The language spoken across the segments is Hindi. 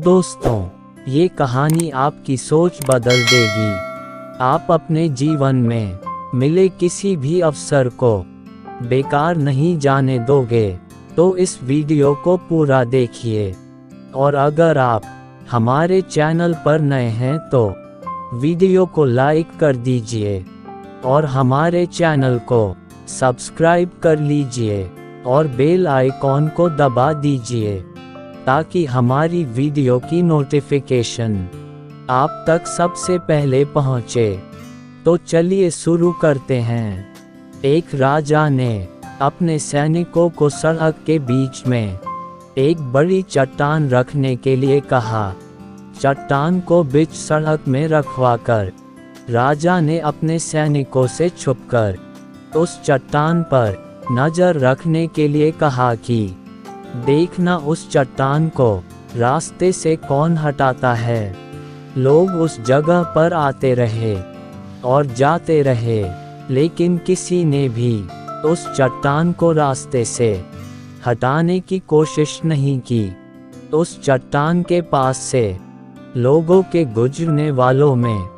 दोस्तों, ये कहानी आपकी सोच बदल देगी। आप अपने जीवन में मिले किसी भी अवसर को बेकार नहीं जाने दोगे, तो इस वीडियो को पूरा देखिए। और अगर आप हमारे चैनल पर नए हैं तो वीडियो को लाइक कर दीजिए और हमारे चैनल को सब्सक्राइब कर लीजिए और बेल आइकॉन को दबा दीजिए ताकि हमारी वीडियो की नोटिफिकेशन आप तक सबसे पहले पहुंचे। तो चलिए शुरू करते हैं। एक राजा ने अपने सैनिकों को सड़क के बीच में एक बड़ी चट्टान रखने के लिए कहा। चट्टान को बीच सड़क में रखवाकर राजा ने अपने सैनिकों से छुपकर उस चट्टान पर नजर रखने के लिए कहा कि देखना उस चट्टान को रास्ते से कौन हटाता है। लोग उस जगह पर आते रहे और जाते रहे, लेकिन किसी ने भी उस चट्टान को रास्ते से हटाने की कोशिश नहीं की। उस चट्टान के पास से लोगों के गुजरने वालों में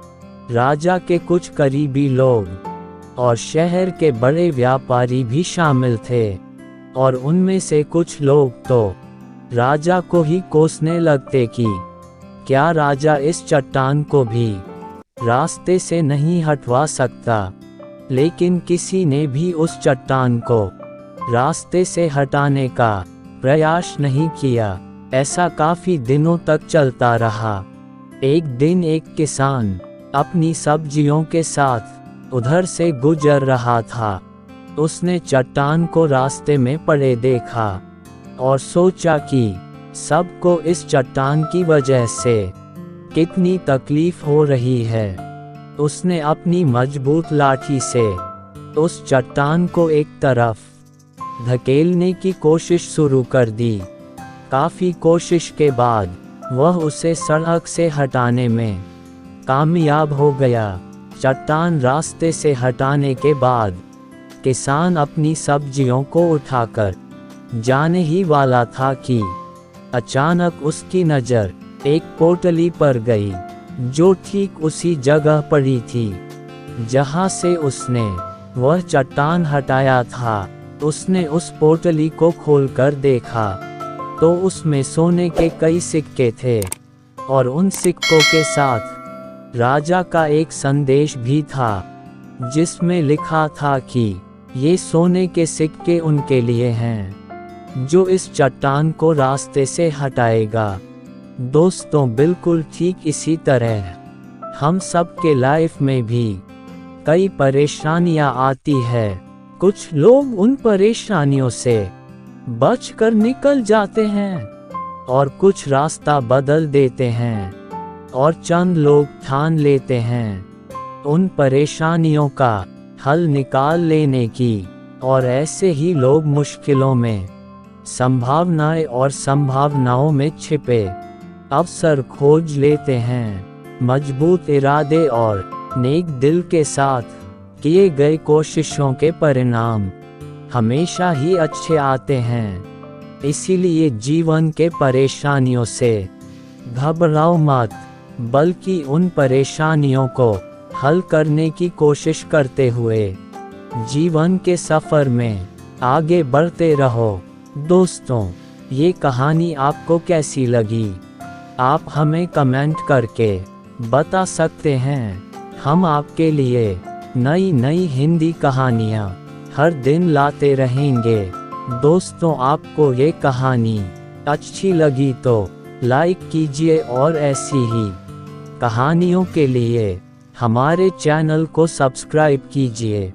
राजा के कुछ करीबी लोग और शहर के बड़े व्यापारी भी शामिल थे, और उनमें से कुछ लोग तो राजा को ही कोसने लगते कि क्या राजा इस चट्टान को भी रास्ते से नहीं हटवा सकता। लेकिन किसी ने भी उस चट्टान को रास्ते से हटाने का प्रयास नहीं किया। ऐसा काफी दिनों तक चलता रहा। एक दिन एक किसान अपनी सब्जियों के साथ उधर से गुजर रहा था। उसने चट्टान को रास्ते में पड़े देखा और सोचा कि सबको इस चट्टान की वजह से कितनी तकलीफ हो रही है। उसने अपनी मजबूत लाठी से उस चट्टान को एक तरफ धकेलने की कोशिश शुरू कर दी। काफी कोशिश के बाद वह उसे सड़क से हटाने में कामयाब हो गया। चट्टान रास्ते से हटाने के बाद किसान अपनी सब्जियों को उठाकर जाने ही वाला था कि अचानक उसकी नज़र एक पोटली पर गई, जो ठीक उसी जगह पड़ी थी जहां से उसने वह चट्टान हटाया था। उसने उस पोटली को खोलकर देखा तो उसमें सोने के कई सिक्के थे, और उन सिक्कों के साथ राजा का एक संदेश भी था, जिसमें लिखा था कि ये सोने के सिक्के उनके लिए हैं जो इस चट्टान को रास्ते से हटाएगा। दोस्तों, बिल्कुल ठीक इसी तरह हम सब के लाइफ में भी कई परेशानियां आती है। कुछ लोग उन परेशानियों से बचकर निकल जाते हैं और कुछ रास्ता बदल देते हैं, और चंद लोग ठान लेते हैं उन परेशानियों का हल निकाल लेने की, और ऐसे ही लोग मुश्किलों में संभावनाएं और संभावनाओं में छिपे अवसर खोज लेते हैं। मजबूत इरादे और नेक दिल के साथ किए गए कोशिशों के परिणाम हमेशा ही अच्छे आते हैं। इसीलिए जीवन के परेशानियों से घबराओ मत, बल्कि उन परेशानियों को हल करने की कोशिश करते हुए जीवन के सफ़र में आगे बढ़ते रहो। दोस्तों, ये कहानी आपको कैसी लगी? आप हमें कमेंट करके बता सकते हैं। हम आपके लिए नई नई हिंदी कहानियाँ हर दिन लाते रहेंगे। दोस्तों, आपको ये कहानी अच्छी लगी तो लाइक कीजिए और ऐसी ही कहानियों के लिए हमारे चैनल को सब्सक्राइब कीजिए।